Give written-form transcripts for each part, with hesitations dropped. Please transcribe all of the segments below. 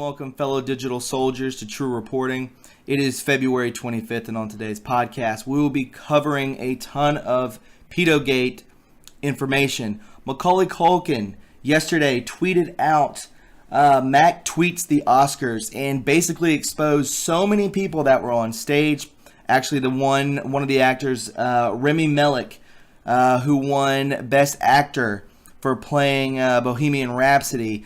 welcome fellow digital soldiers to True Reporting. It is February 25th, and on today's podcast, we will be covering a ton of pedogate information. Macaulay Culkin yesterday tweeted out, Mac tweets the Oscars, and basically exposed so many people that were on stage. Actually, one of the actors, Rami Malek, who won Best Actor for playing Bohemian Rhapsody,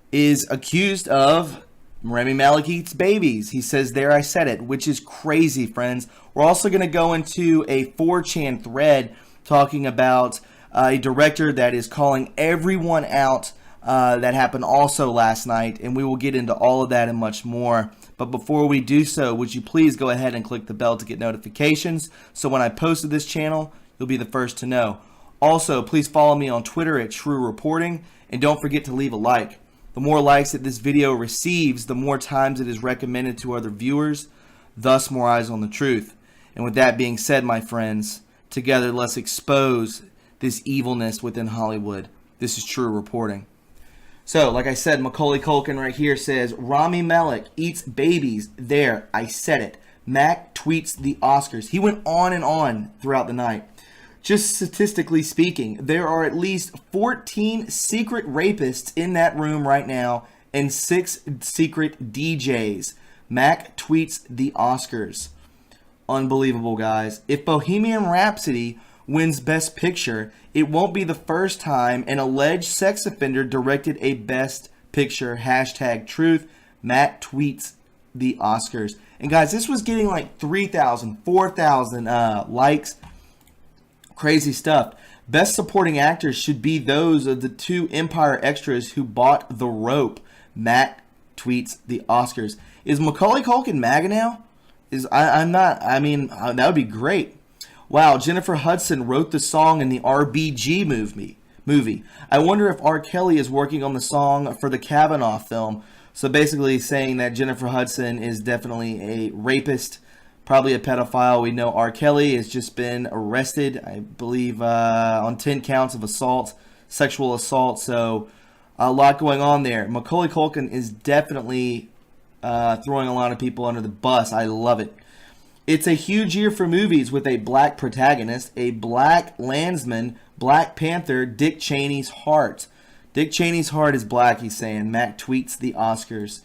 is accused of Rami Malek eats babies. He says, there I said it, which is crazy, friends. We're also going to go into a 4chan thread talking about a director that is calling everyone out. That happened also last night, and we will get into all of that and much more. But before we do so, would you please go ahead and click the bell to get notifications, so when I post to this channel, you'll be the first to know. Also, please follow me on Twitter at True Reporting, and don't forget to leave a like. The more likes that this video receives, the more times it is recommended to other viewers, thus more eyes on the truth. And with that being said, my friends, together let's expose this evilness within Hollywood. This is True Reporting. So, like I said, Macaulay Culkin right here says, Rami Malek eats babies. There, I said it. Mac tweets the Oscars. He went on throughout the night. Just statistically speaking, there are at least 14 secret rapists in that room right now and 6 secret DJs. Mac tweets the Oscars. Unbelievable, guys. If Bohemian Rhapsody wins Best Picture, it won't be the first time an alleged sex offender directed a Best Picture. #truth. Mac tweets the Oscars. And guys, this was getting like 3,000, 4,000 likes. Crazy stuff. Best supporting actors should be those of the 2 Empire extras who bought the rope. Matt tweets the Oscars. Is Macaulay Culkin MAGA now? I'm not. I mean, that would be great. Wow, Jennifer Hudson wrote the song in the RBG movie. I wonder if R. Kelly is working on the song for the Kavanaugh film. So basically saying that Jennifer Hudson is definitely a rapist, probably a pedophile. We know R. Kelly has just been arrested, I believe, on 10 counts of assault, sexual assault. So a lot going on there. Macaulay Culkin is definitely throwing a lot of people under the bus. I love it. It's a huge year for movies with a black protagonist, a black Landsman, Black Panther, Dick Cheney's heart. Dick Cheney's heart is black, he's saying. Mac tweets the Oscars.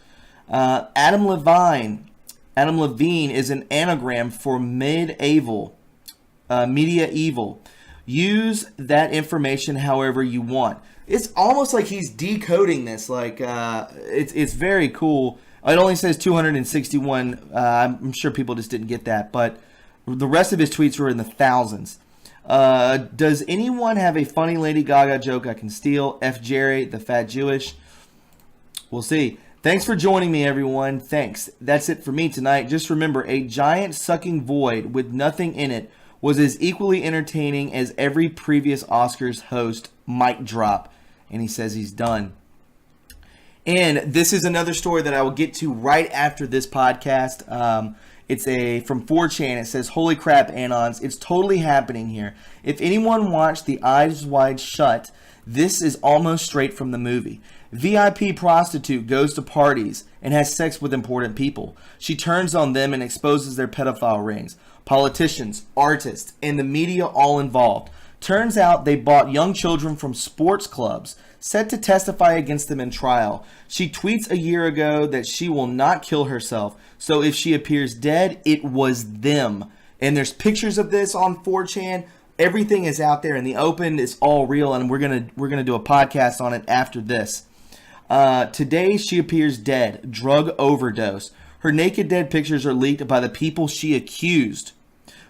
Adam Levine is an anagram for medieval. Use that information however you want. It's almost like he's decoding this. Like it's very cool. It only says 261. I'm sure people just didn't get that, but the rest of his tweets were in the thousands. Does anyone have a funny Lady Gaga joke I can steal? F. Jerry, the fat Jewish. We'll see. Thanks for joining me, everyone. Thanks. That's it for me tonight. Just remember, a giant sucking void with nothing in it was as equally entertaining as every previous Oscars host. Mic drop. And he says he's done. And this is another story that I will get to right after this podcast. It's from 4chan. It says, holy crap, Anons. It's totally happening here. If anyone watched the Eyes Wide Shut, this is almost straight from the movie. VIP prostitute goes to parties and has sex with important people. She turns on them and exposes their pedophile rings. Politicians, artists, and the media all involved. Turns out they bought young children from sports clubs, set to testify against them in trial. She tweets a year ago that she will not kill herself, so if she appears dead, it was them. And there's pictures of this on 4chan. Everything is out there in the open. It's all real, and we're gonna do a podcast on it after this. Today she appears dead, drug overdose. Her naked dead pictures are leaked by the people she accused.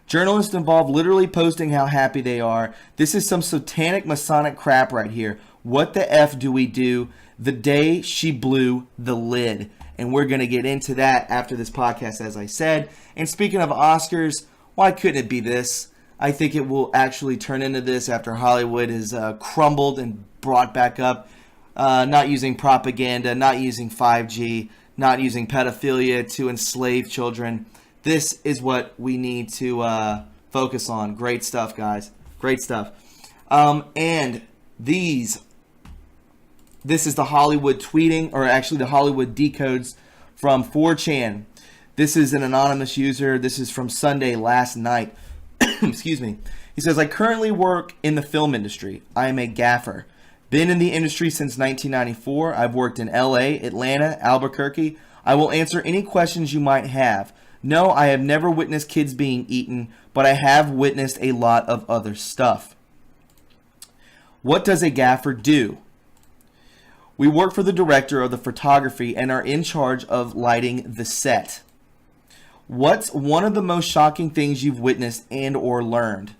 Journalists involved literally posting how happy they are. This is some satanic Masonic crap right here. What the F do we do the day she blew the lid? And we're going to get into that after this podcast, as I said. And speaking of Oscars, why couldn't it be this? I think it will actually turn into this after Hollywood has crumbled and brought back up. Not using propaganda, not using 5G, not using pedophilia to enslave children. This is what we need to focus on. Great stuff, guys. Great stuff. And these This is the Hollywood tweeting, or actually the Hollywood decodes from 4chan. This is an anonymous user. This is from Sunday last night. Excuse me. He says, I currently work in the film industry. I am a gaffer. Been in the industry since 1994. I've worked in LA, Atlanta, Albuquerque. I will answer any questions you might have. No, I have never witnessed kids being eaten, but I have witnessed a lot of other stuff. What does a gaffer do? We work for the director of the photography and are in charge of lighting the set. What's one of the most shocking things you've witnessed and or learned?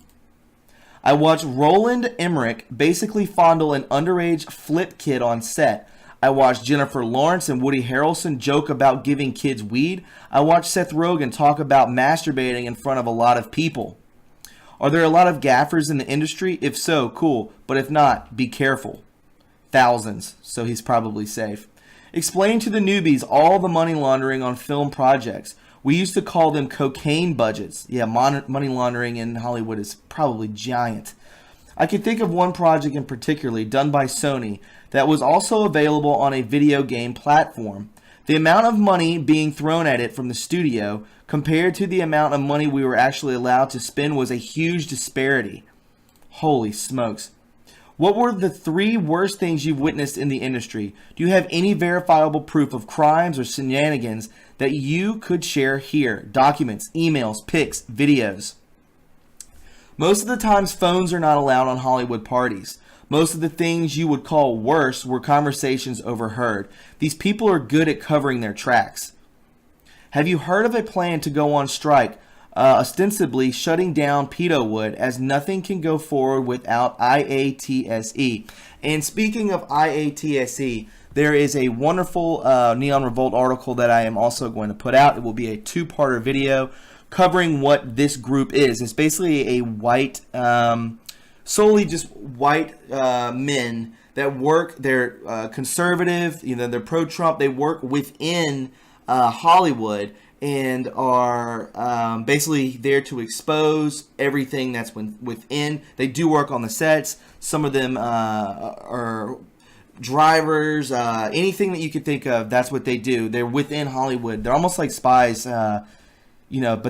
I watched Roland Emmerich basically fondle an underage flip kid on set. I watched Jennifer Lawrence and Woody Harrelson joke about giving kids weed. I watched Seth Rogen talk about masturbating in front of a lot of people. Are there a lot of gaffers in the industry? If so, cool. But if not, be careful. Thousands, so he's probably safe. Explain to the newbies all the money laundering on film projects. We used to call them cocaine budgets. Yeah, money laundering in Hollywood is probably giant. I can think of one project in particular done by Sony that was also available on a video game platform. The amount of money being thrown at it from the studio compared to the amount of money we were actually allowed to spend was a huge disparity. Holy smokes. What were the 3 worst things you've witnessed in the industry? Do you have any verifiable proof of crimes or shenanigans that you could share here? Documents, emails, pics, videos. Most of the times phones are not allowed on Hollywood parties. Most of the things you would call worse were conversations overheard. These people are good at covering their tracks. Have you heard of a plan to go on strike, ostensibly shutting down Pedowood, as nothing can go forward without IATSE? And speaking of IATSE, there is a wonderful Neon Revolt article that I am also going to put out. It will be a 2-parter video covering what this group is. It's basically a white, solely just white men that work. They're conservative, they're pro-Trump. They work within Hollywood and are basically there to expose everything that's within. They do work on the sets. Some of them are drivers, anything that you could think of, that's what they do. They're within Hollywood. They're almost like spies, but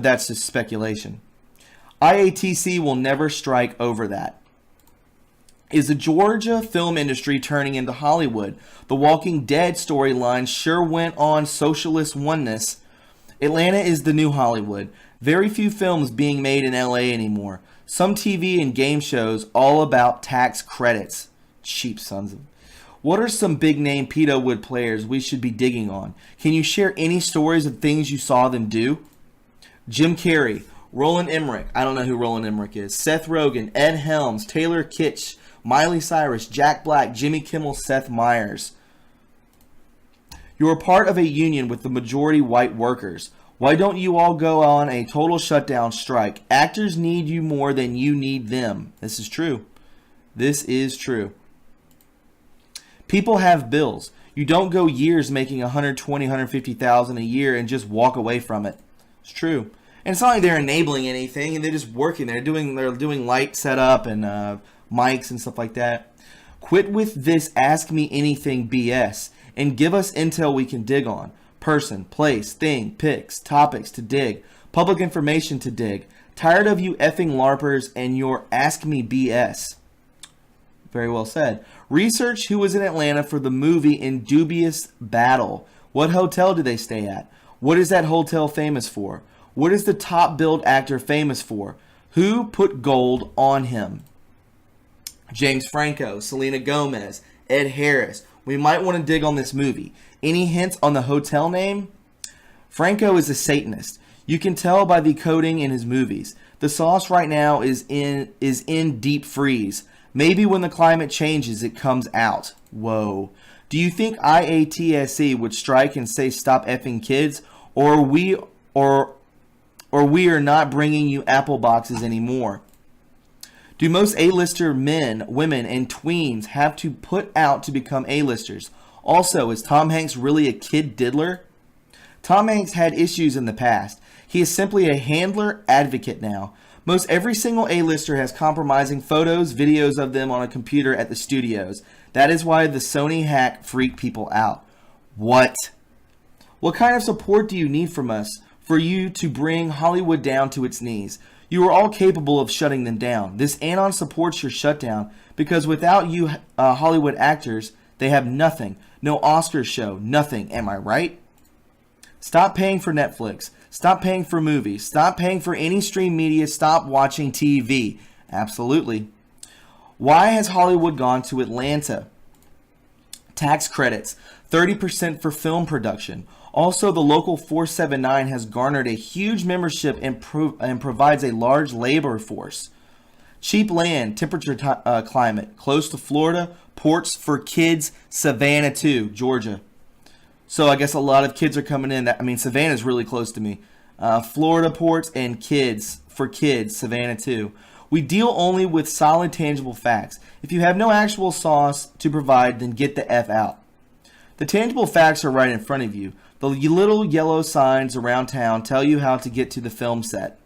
that's just speculation. IATC will never strike over that. Is the Georgia film industry turning into Hollywood? The Walking Dead storyline sure went on socialist oneness. Atlanta is the new Hollywood. Very few films being made in LA anymore. Some TV and game shows all about tax credits. Cheap sons of... What are some big name Pedowood players we should be digging on? Can you share any stories of things you saw them do? Jim Carrey, Roland Emmerich. I don't know who Roland Emmerich is. Seth Rogen, Ed Helms, Taylor Kitsch, Miley Cyrus, Jack Black, Jimmy Kimmel, Seth Meyers. You are part of a union with the majority white workers. Why don't you all go on a total shutdown strike? Actors need you more than you need them. This is true. This is true. People have bills. You don't go years making $120,000, $150,000 a year and just walk away from it. It's true. And it's not like they're enabling anything, and they're just working. They're doing light setup and mics and stuff like that. Quit with this ask me anything BS and give us intel we can dig on. Person, place, thing, pics, topics to dig, public information to dig. Tired of you effing LARPers and your ask me BS. Very well said. Research who was in Atlanta for the movie In Dubious Battle. What hotel did they stay at? What is that hotel famous for? What is the top billed actor famous for? Who put gold on him? James Franco, Selena Gomez, Ed Harris. We might want to dig on this movie. Any hints on the hotel name? Franco is a Satanist. You can tell by the coding in his movies. The sauce right now is in deep freeze. Maybe when the climate changes, it comes out. Whoa. Do you think IATSE would strike and say stop effing kids? Or we are not bringing you apple boxes anymore? Do most A-lister men, women, and tweens have to put out to become A-listers? Also, is Tom Hanks really a kid diddler? Tom Hanks had issues in the past. He is simply a handler advocate now. Most every single A-lister has compromising photos, videos of them on a computer at the studios. That is why the Sony hack freaked people out. What? What kind of support do you need from us for you to bring Hollywood down to its knees? You are all capable of shutting them down. This anon supports your shutdown because without you Hollywood actors, they have nothing. No Oscars show, nothing. Am I right? Stop paying for Netflix. Stop paying for movies. Stop paying for any stream media. Stop watching TV. Absolutely. Why has Hollywood gone to Atlanta? Tax credits, 30% for film production. Also, the local 479 has garnered a huge membership and provides a large labor force. Cheap land, temperature climate, close to Florida, ports for kids, Savannah too, Georgia. So I guess a lot of kids are coming in. I mean, Savannah's really close to me. Florida ports and kids, for kids, Savannah too. We deal only with solid, tangible facts. If you have no actual sauce to provide, then get the F out. The tangible facts are right in front of you. The little yellow signs around town tell you how to get to the film set.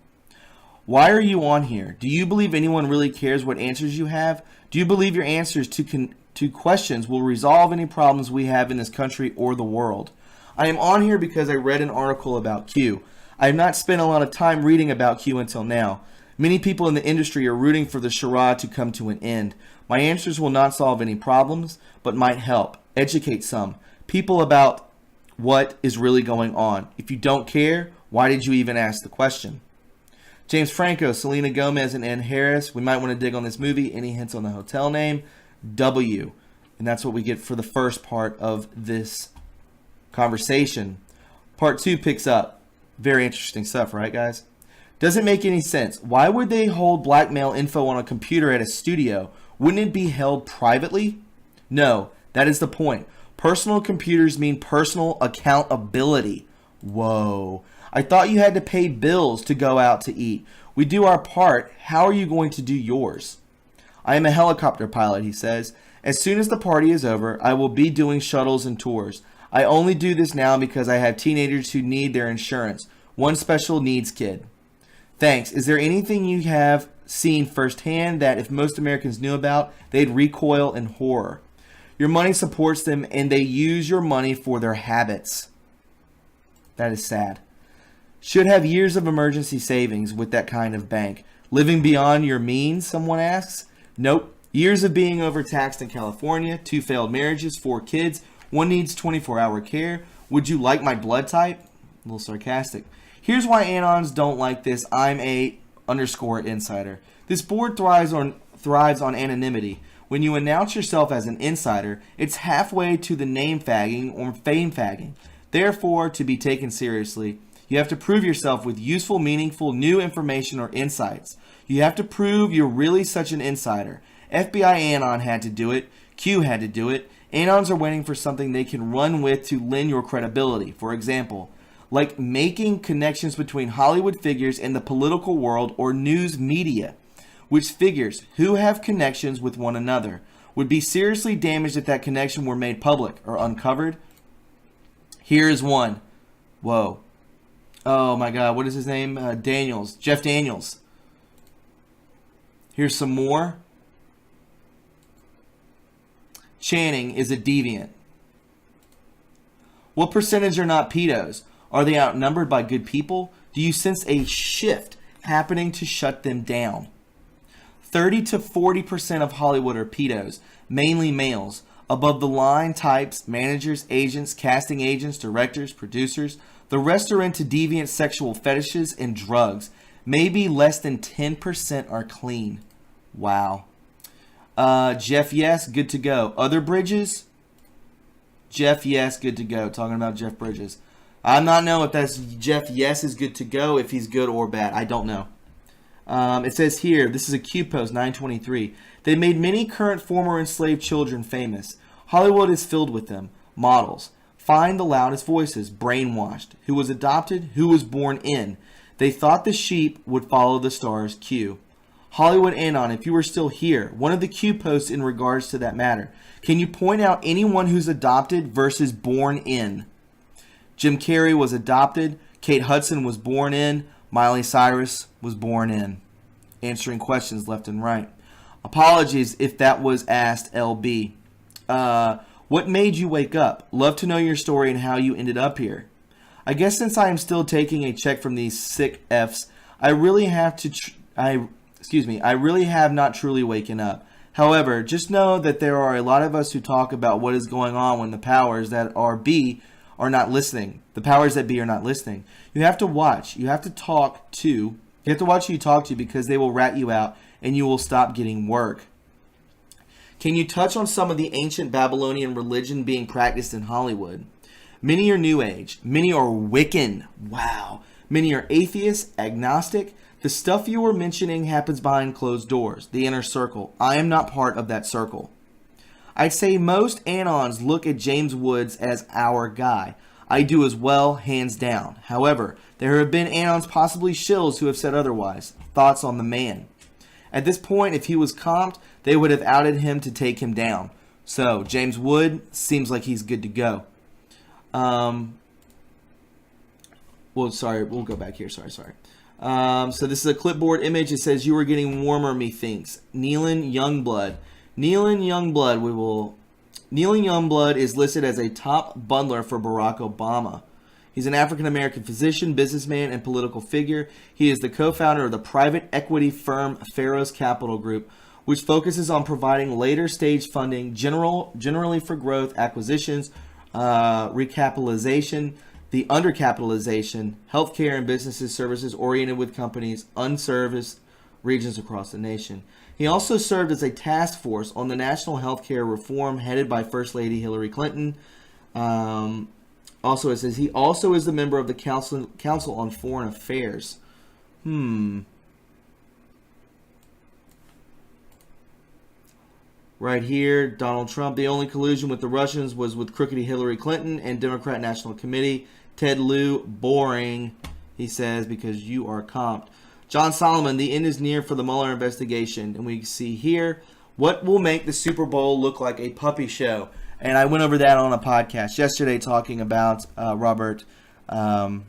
Why are you on here? Do you believe anyone really cares what answers you have? Do you believe your answers to questions will resolve any problems we have in this country or the world? I am on here because I read an article about Q. I have not spent a lot of time reading about Q until now. Many people in the industry are rooting for the charade to come to an end. My answers will not solve any problems, but might help. Educate some people about what is really going on. If you don't care, why did you even ask the question? James Franco, Selena Gomez, and Ann Harris. We might want to dig on this movie. Any hints on the hotel name? W. And that's what we get for the first part of this conversation. Part 2 picks up. Very interesting stuff, right, guys? Doesn't make any sense. Why would they hold blackmail info on a computer at a studio? Wouldn't it be held privately? No, that is the point. Personal computers mean personal accountability. Whoa. I thought you had to pay bills to go out to eat. We do our part. How are you going to do yours? I am a helicopter pilot, he says. As soon as the party is over, I will be doing shuttles and tours. I only do this now because I have teenagers who need their insurance. One special needs kid. Thanks. Is there anything you have seen firsthand that if most Americans knew about, they'd recoil in horror? Your money supports them and they use your money for their habits. That is sad. Should have years of emergency savings with that kind of bank. Living beyond your means, someone asks. Nope. Years of being overtaxed in California, 2 failed marriages, 4 kids, one needs 24-hour care. Would you like my blood type? A little sarcastic. Here's why Anons don't like this. I'm a _insider. This board thrives on anonymity. When you announce yourself as an insider, it's halfway to the name fagging or fame fagging. Therefore, to be taken seriously, you have to prove yourself with useful, meaningful, new information or insights. You have to prove you're really such an insider. FBI Anon had to do it. Q had to do it. Anons are waiting for something they can run with to lend your credibility. For example, like making connections between Hollywood figures in the political world or news media, which figures who have connections with one another would be seriously damaged if that connection were made public or uncovered. Here is one. Whoa. Oh my God, what is his name? Daniels. Jeff Daniels. Here's some more. Channing is a deviant. What percentage are not pedos? Are they outnumbered by good people? Do you sense a shift happening to shut them down? 30 to 40% of Hollywood are pedos, mainly males. Above the line types, managers, agents, casting agents, directors, producers. The rest are into deviant sexual fetishes and drugs. Maybe less than 10% are clean. Wow. Jeff, yes, good to go. Other Bridges? Jeff, yes, good to go. Talking about Jeff Bridges. I'm not know if that's Jeff, yes, is good to go, if he's good or bad. I don't know. It says here, this is a Q post, 923. They made many current former enslaved children famous. Hollywood is filled with them. Models. Find the loudest voices. Brainwashed. Who was adopted? Who was born in? They thought the sheep would follow the stars. Q. Hollywood Anon, if you were still here, one of the Q posts in regards to that matter. Can you point out anyone who's adopted versus born in? Jim Carrey was adopted. Kate Hudson was born in. Miley Cyrus was born in. answering questions left and right. Apologies if that was asked, LB. What made you wake up? Love to know your story and how you ended up here. I guess since I am still taking a check from these sick Fs, I really have not truly waken up. However, just know that there are a lot of us who talk about what is going on when the powers that are not listening. The powers that be are not listening. You have to watch. You have to watch who you talk to because they will rat you out and you will stop getting work. Can you touch on some of the ancient Babylonian religion being practiced in Hollywood? Many are New Age. Many are Wiccan. Wow. Many are atheists, agnostic. The stuff you were mentioning happens behind closed doors, the inner circle. I am not part of that circle. I'd say most Anons look at James Woods as our guy. I do as well, hands down. However, there have been Anons, possibly shills, who have said otherwise. Thoughts on the man? At this point, if he was comped, they would have outed him to take him down. So, James Wood seems like he's good to go. We'll go back here. Sorry. So this is a clipboard image. It says, you were getting warmer, methinks. Neelan Youngblood. Neelan Youngblood is listed as a top bundler for Barack Obama. He's an African-American physician, businessman, and political figure. He is the co-founder of the private equity firm Pharaoh's Capital Group, which focuses on providing later-stage funding, generally for growth, acquisitions, recapitalization, the undercapitalization, healthcare and businesses services oriented with companies, unserviced regions across the nation. He also served as a task force on the national healthcare reform headed by First Lady Hillary Clinton. Also, it says he also is a member of the Council on Foreign Affairs. Right here, Donald Trump. The only collusion with the Russians was with crookedy Hillary Clinton and Democrat National Committee. Ted Lieu, boring, he says, because you are comped. John Solomon, the end is near for the Mueller investigation. And we see here, what will make the Super Bowl look like a puppy show? And I went over that on a podcast yesterday talking about Robert, I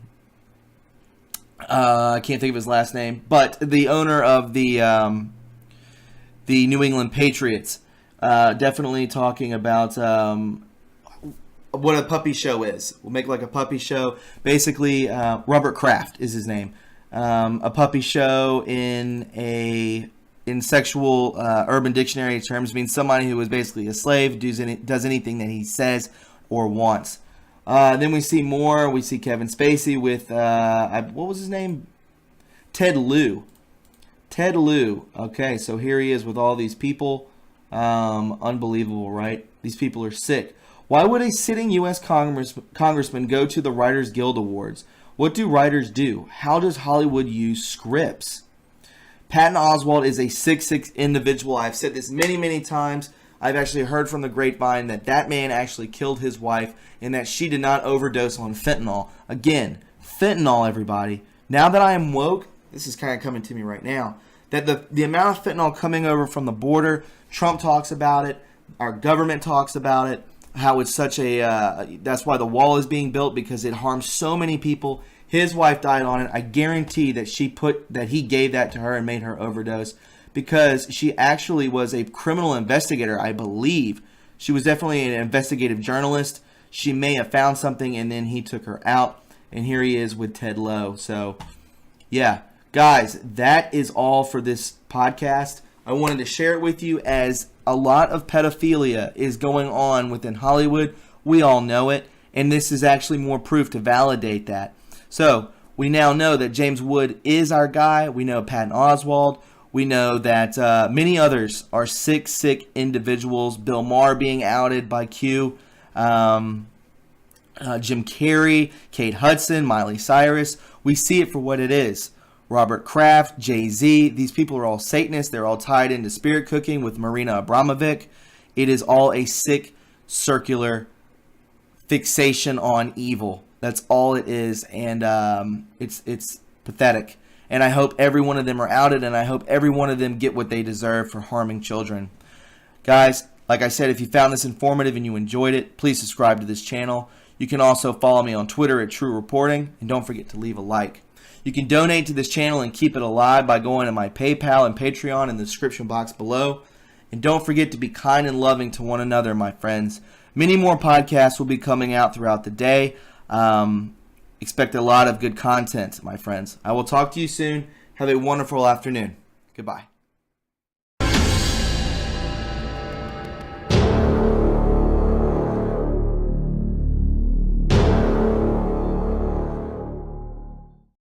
can't think of his last name, but the owner of the New England Patriots. Definitely talking about what a puppy show is. We'll make like a puppy show. Basically, Robert Kraft is his name. A puppy show in sexual Urban Dictionary terms means somebody who is basically a slave, does anything that he says or wants. Then we see more. We see Kevin Spacey with, what was his name? Ted Lieu. Ted Lieu. Okay, so here he is with all these people. Unbelievable, right? These people are sick. Why would a sitting U.S. congressman go to the Writers Guild Awards? What do writers do? How does Hollywood use scripts? Patton Oswalt is a sick individual. I've said this many, many times. I've actually heard from the grapevine that man actually killed his wife and that she did not overdose on fentanyl. Again, fentanyl, everybody. Now that I am woke, this is kind of coming to me right now, that the amount of fentanyl coming over from the border, Trump talks about it, our government talks about it, how it's such a, that's why the wall is being built, because it harms so many people. His wife died on it. I guarantee that he gave that to her and made her overdose, because she actually was a criminal investigator, I believe. She was definitely an investigative journalist. She may have found something and then he took her out. And here he is with Ted Lieu. So, yeah. Guys, that is all for this podcast. I wanted to share it with you as a lot of pedophilia is going on within Hollywood. We all know it. And this is actually more proof to validate that. So, we now know that James Wood is our guy. We know Patton Oswalt. We know that many others are sick individuals. Bill Maher being outed by Q. Jim Carrey, Kate Hudson, Miley Cyrus. We see it for what it is. Robert Kraft, Jay-Z. These people are all Satanists. They're all tied into spirit cooking with Marina Abramovic. It is all a sick, circular fixation on evil. That's all it is. And it's pathetic. And I hope every one of them are outed, and I hope every one of them get what they deserve for harming children. Guys, like I said, if you found this informative and you enjoyed it, please subscribe to this channel. You can also follow me on Twitter at True Reporting, and don't forget to leave a like. You can donate to this channel and keep it alive by going to my PayPal and Patreon in the description box below. And don't forget to be kind and loving to one another, my friends. Many more podcasts will be coming out throughout the day. Expect a lot of good content, my friends. I will talk to you soon. Have a wonderful afternoon. Goodbye.